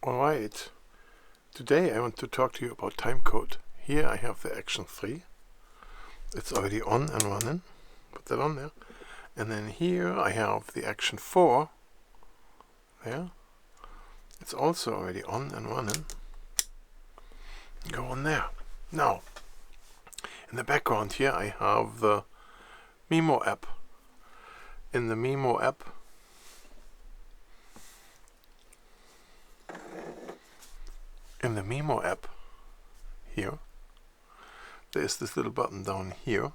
Alright, today I want to talk to you about timecode. Here I have the action 3. It's already on and running. Put that on there. And then here I have the action 4. There. It's also already on and running. Go on there. Now, in the background here I have the Memo app. In the Memo app, here, there's this little button down here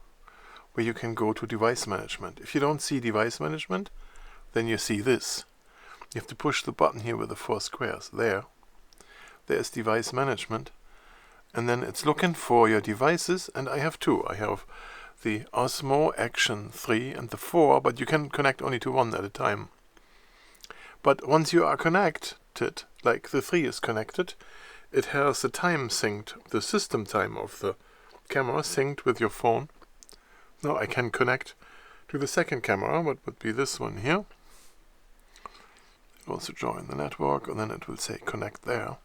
where you can go to device management. If you don't see device management, then you see this. You have to push the button here with the 4 squares. There's device management, and then it's looking for your devices, and I have 2. I have the Osmo Action 3 and the 4, but you can connect only to 1 at a time. But once you are connected, like the 3 is connected, it has the time synced, the system time of the camera synced with your phone. Now I can connect to the second camera, what would be this one here. Also join the network, and then it will say connect there.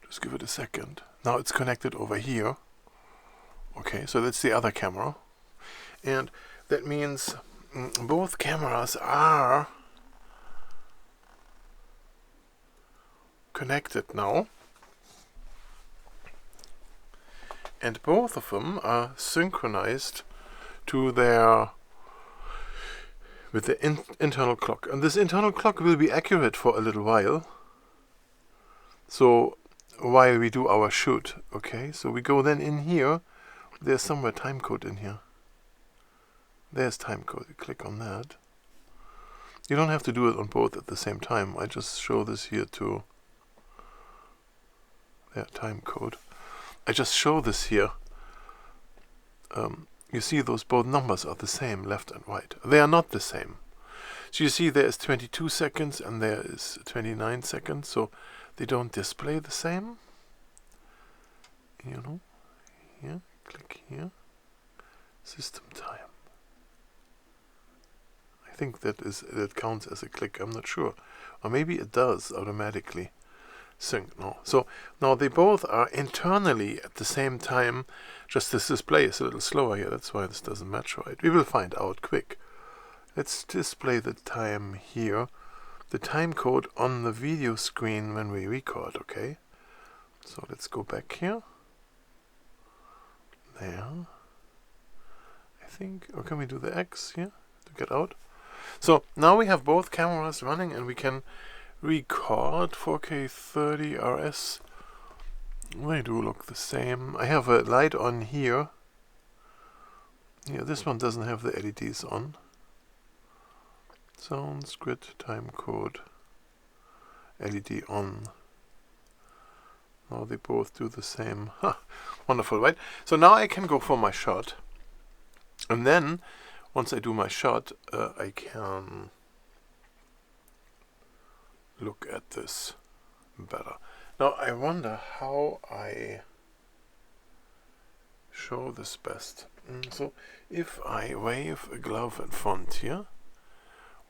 Just give it a second. Now it's connected over here. Okay, so that's the other camera. And that means both cameras are connected now. And both of them are synchronized to their with the internal clock. And this internal clock will be accurate for a little while. So while we do our shoot, okay, so we go then in here. There's somewhere timecode in here. There's timecode. You click on that. You don't have to do it on both at the same time. I just show this here to timecode. I just show this here. You see those both numbers are the same, left and right. They are not the same. So you see there is 22 seconds and there is 29 seconds. So they don't display the same. You know, here, click here. System time. I think that counts as a click. I'm not sure. Or maybe it does automatically sync. No. So now they both are internally at the same time. Just this display is a little slower here. That's why this doesn't match right. We will find out quick. Let's display the time here. The time code on the video screen when we record, okay? So let's go back here. There. I think, or can we do the X here to get out? So now we have both cameras running and we can record 4K 30 RS. They do look the same. I have a light on here. Yeah, this one doesn't have the LEDs on. Sounds, grid, time code, LED on. Now they both do the same. Wonderful, right? So now I can go for my shot. And then, once I do my shot, I can look at this better. Now I wonder how I show this best. So if I wave a glove in front here,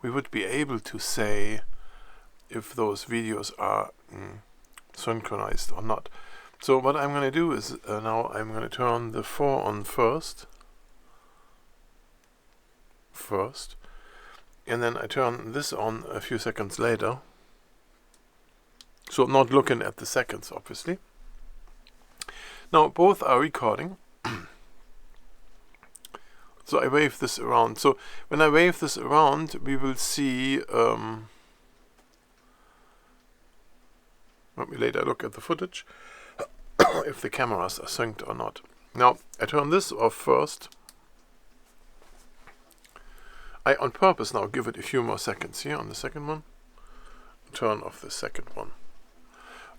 we would be able to say if those videos are synchronized or not. So what I'm going to do is now I'm going to turn the 4 on first, and then I turn this on a few seconds later. So not looking at the seconds, obviously. Now both are recording. So I wave this around. So when I wave this around, we will see. Let me later look at the footage if the cameras are synced or not. Now I turn this off first. I on purpose now give it a few more seconds here on the second one. Turn off the second one.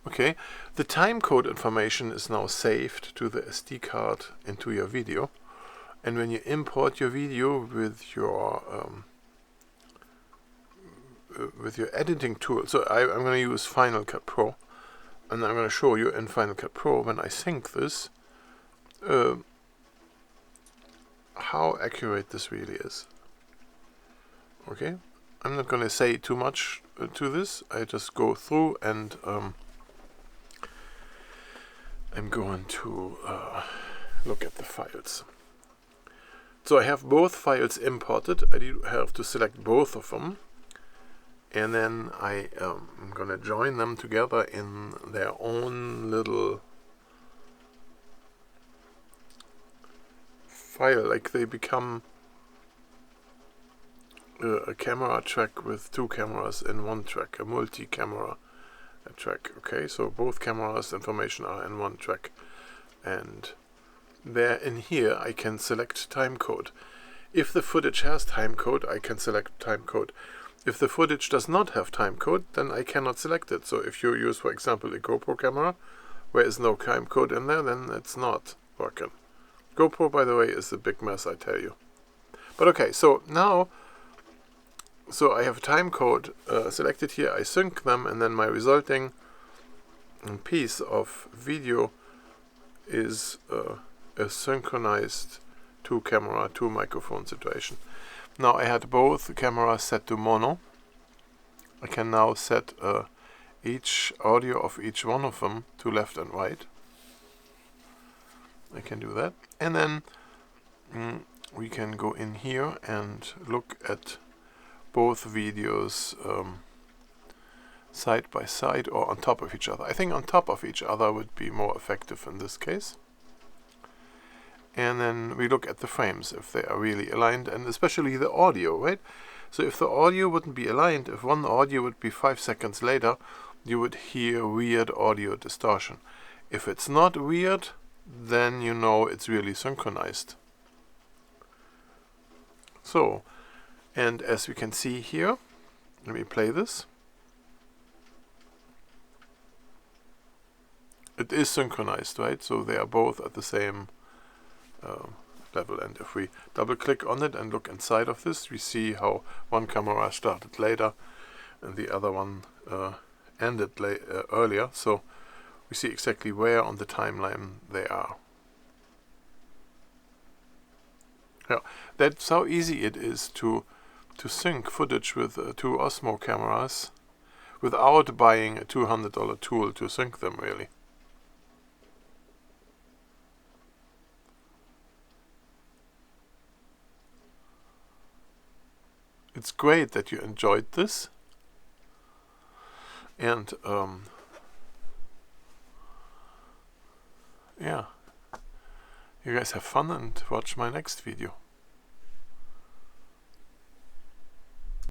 Okay, the timecode information is now saved to the SD card into your video. And when you import your video with your editing tool, so I'm going to use Final Cut Pro, and I'm going to show you in Final Cut Pro when I sync this how accurate this really is. Okay, I'm not going to say too much to this. I just go through and I'm going to look at the files. So I have both files imported. I do have to select both of them, and then I'm going to join them together in their own little file, like they become a camera track with two cameras in one track, a multi-camera track. Okay, so both cameras information are in one track, and there in here I can select timecode. If the footage has timecode, I can select timecode. If the footage does not have timecode, then I cannot select it. So if you use, for example, a GoPro camera where is no timecode in there, then it's not working. GoPro, by the way, is a big mess, I tell you. But okay, so now, so I have timecode selected here, I sync them, and then my resulting piece of video is a synchronized two camera, two microphone situation. Now I had both cameras set to mono. I can now set each audio of each one of them to left and right. I can do that. And then we can go in here and look at both videos side by side or on top of each other. I think on top of each other would be more effective in this case. And then we look at the frames, if they are really aligned, and especially the audio, right? So if the audio wouldn't be aligned, if one audio would be 5 seconds later, you would hear weird audio distortion. If it's not weird, then you know it's really synchronized. So, and as we can see here, let me play this. It is synchronized, right? So they are both at the same level. And if we double click on it and look inside of this, we see how one camera started later and the other one ended earlier. So we see exactly where on the timeline they are. Yeah, that's how easy it is to sync footage with two Osmo cameras without buying a $200 tool to sync them, really. It's great that you enjoyed this, and yeah, you guys have fun and watch my next video.